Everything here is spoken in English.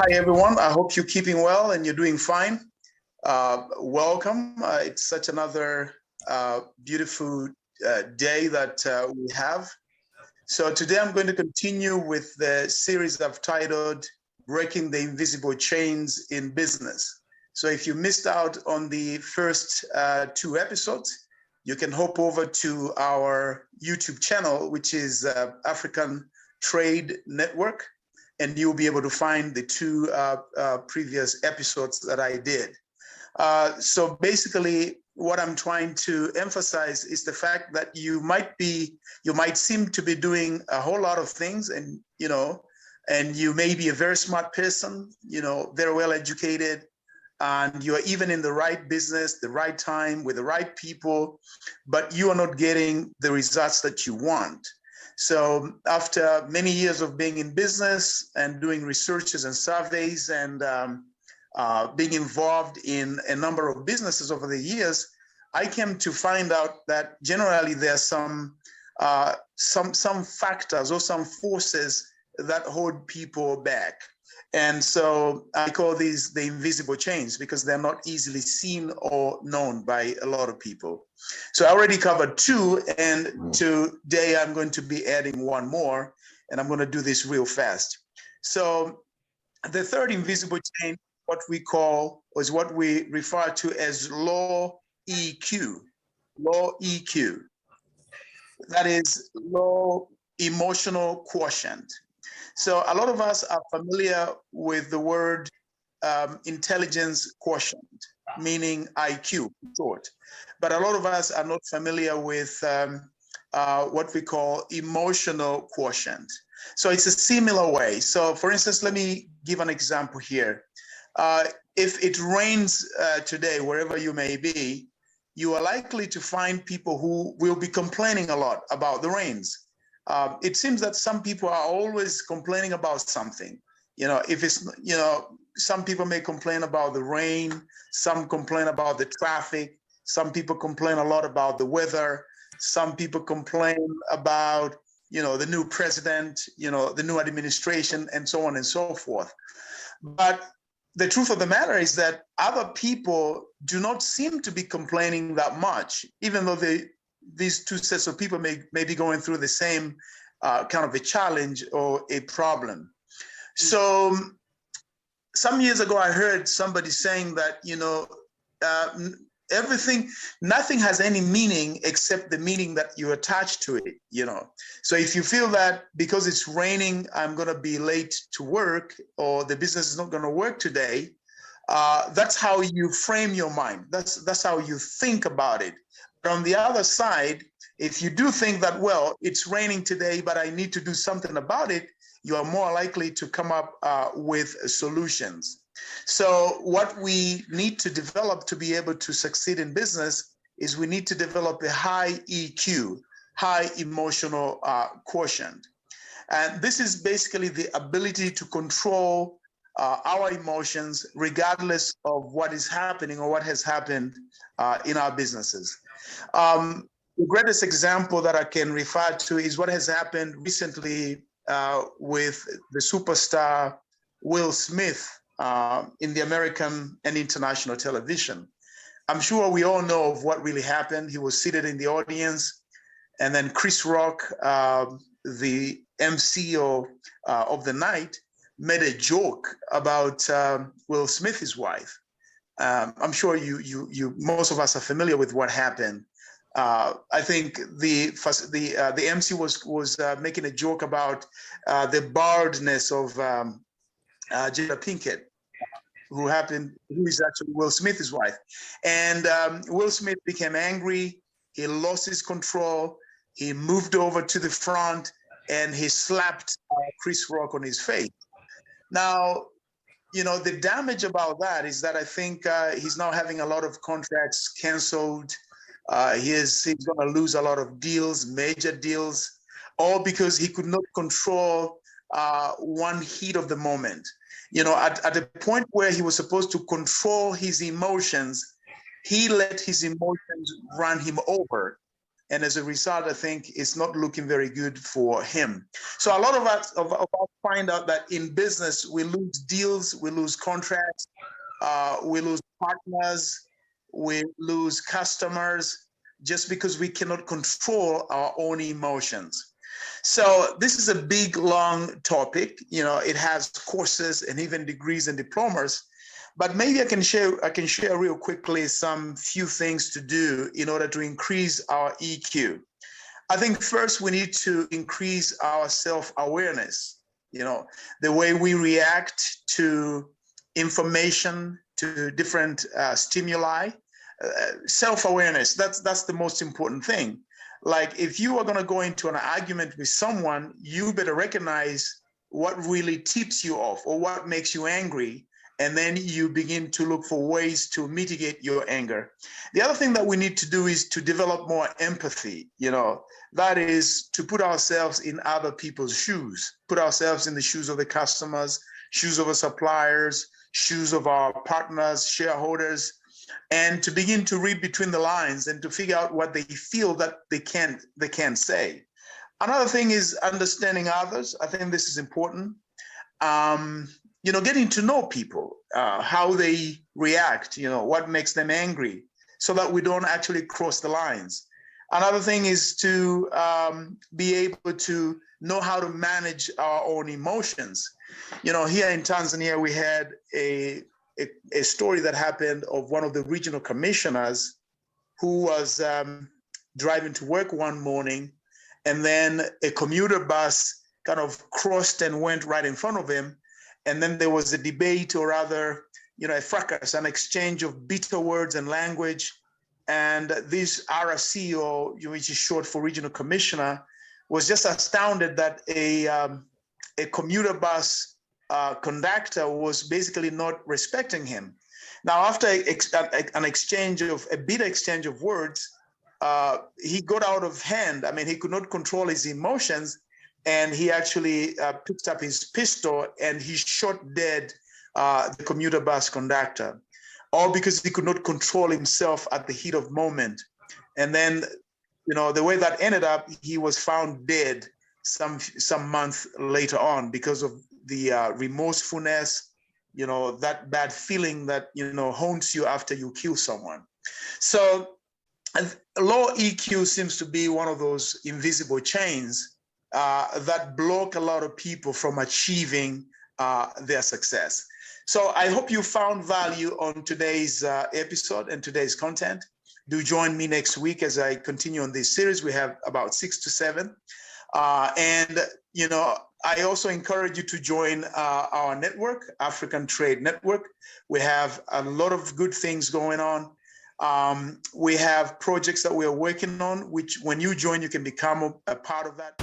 Hi, everyone. I hope you're keeping well and you're doing fine. Welcome. It's such another beautiful day that we have. So today I'm going to continue with the series I've titled Breaking the Invisible Chains in Business. So if you missed out on the first two episodes, you can hop over to our YouTube channel, which is African Trade Network, and you'll be able to find the two previous episodes that I did. So basically, what I'm trying to emphasize is the fact that you might seem to be doing a whole lot of things, and you may be a very smart person, very well educated, and you're even in the right business, the right time, with the right people, but you are not getting the results that you want. So after many years of being in business and doing researches and surveys and being involved in a number of businesses over the years, I came to find out that generally there are some factors or some forces that hold people back. And so I call these the invisible chains because they're not easily seen or known by a lot of people. So I already covered two, and today I'm going to be adding one more, and I'm going to do this real fast. So the third invisible chain, what we call, is what we refer to as low EQ. Low EQ. That is low emotional quotient. So a lot of us are familiar with the word intelligence quotient, meaning IQ, in short. But a lot of us are not familiar with what we call emotional quotient. So it's a similar way. So for instance, let me give an example here. If it rains today, wherever you may be, you are likely to find people who will be complaining a lot about the rains. It seems that some people are always complaining about something. If it's, some people may complain about the rain, some complain about the traffic, some people complain a lot about the weather, some people complain about, the new president, the new administration, and so on and so forth. But the truth of the matter is that other people do not seem to be complaining that much, even though these two sets of people may be going through the same kind of a challenge or a problem. So some years ago, I heard somebody saying that, nothing has any meaning except the meaning that you attach to it, So if you feel that because it's raining, I'm going to be late to work, or the business is not going to work today, that's how you frame your mind. That's how you think about it. But on the other side, if you do think that, well, it's raining today, but I need to do something about it, you are more likely to come up with solutions. So what we need to develop to be able to succeed in business is we need to develop a high EQ, high emotional quotient. And this is basically the ability to control our emotions regardless of what is happening or what has happened in our businesses. The greatest example that I can refer to is what has happened recently with the superstar Will Smith in the American and international television. I'm sure we all know of what really happened. He was seated in the audience, and then Chris Rock, the MC of the night, made a joke about Will Smith, his wife. I'm sure most of us are familiar with what happened. I think the MC was making a joke about the baldness of Jada Pinkett, who is actually Will Smith's wife. And Will Smith became angry. He lost his control. He moved over to the front and he slapped Chris Rock on his face. Now, the damage about that is that I think he's now having a lot of contracts canceled. He's going to lose a lot of deals, major deals, all because he could not control one heat of the moment. At the point where he was supposed to control his emotions, he let his emotions run him over. And as a result, I think it's not looking very good for him. So a lot of us find out that in business, we lose deals, we lose contracts, we lose partners, we lose customers just because we cannot control our own emotions. So this is a big, long topic. You know, it has courses and even degrees and diplomas. But maybe I can share real quickly some few things to do in order to increase our EQ. I think first we need to increase our self-awareness. You know, the way we react to information, to different stimuli. Self-awareness, that's the most important thing. Like if you are going to go into an argument with someone, you better recognize what really tips you off or what makes you angry, and then you begin to look for ways to mitigate your anger. The other thing that we need to do is to develop more empathy. You know, that is to put ourselves in other people's shoes, put ourselves in the shoes of the customers, shoes of our suppliers, shoes of our partners, shareholders, and to begin to read between the lines and to figure out what they feel that they can't say. Another thing is understanding others. I think this is important. You know, getting to know people, how they react, you know, what makes them angry, so that we don't actually cross the lines. Another thing is to be able to know how to manage our own emotions. You know, here in Tanzania, we had a story that happened of one of the regional commissioners who was driving to work one morning, and then a commuter bus kind of crossed and went right in front of him. And then there was a debate, or rather, you know, a fracas, an exchange of bitter words and language. And this RC, or which is short for regional commissioner, was just astounded that a commuter bus conductor was basically not respecting him. Now, after a bitter exchange of words, he got out of hand. I mean, he could not control his emotions, and he actually picked up his pistol and he shot dead the commuter bus conductor, all because he could not control himself at the heat of moment. And then, you know, the way that ended up, he was found dead some month later on because of the remorsefulness, you know, that bad feeling that, you know, haunts you after you kill someone. So low EQ seems to be one of those invisible chains that block a lot of people from achieving their success. So I hope you found value on today's episode and today's content. Do join me next week as I continue on this series. We have about 6 to 7. And, you know, I also encourage you to join our network, African Trade Network. We have a lot of good things going on. We have projects that we are working on, which when you join, you can become a part of that.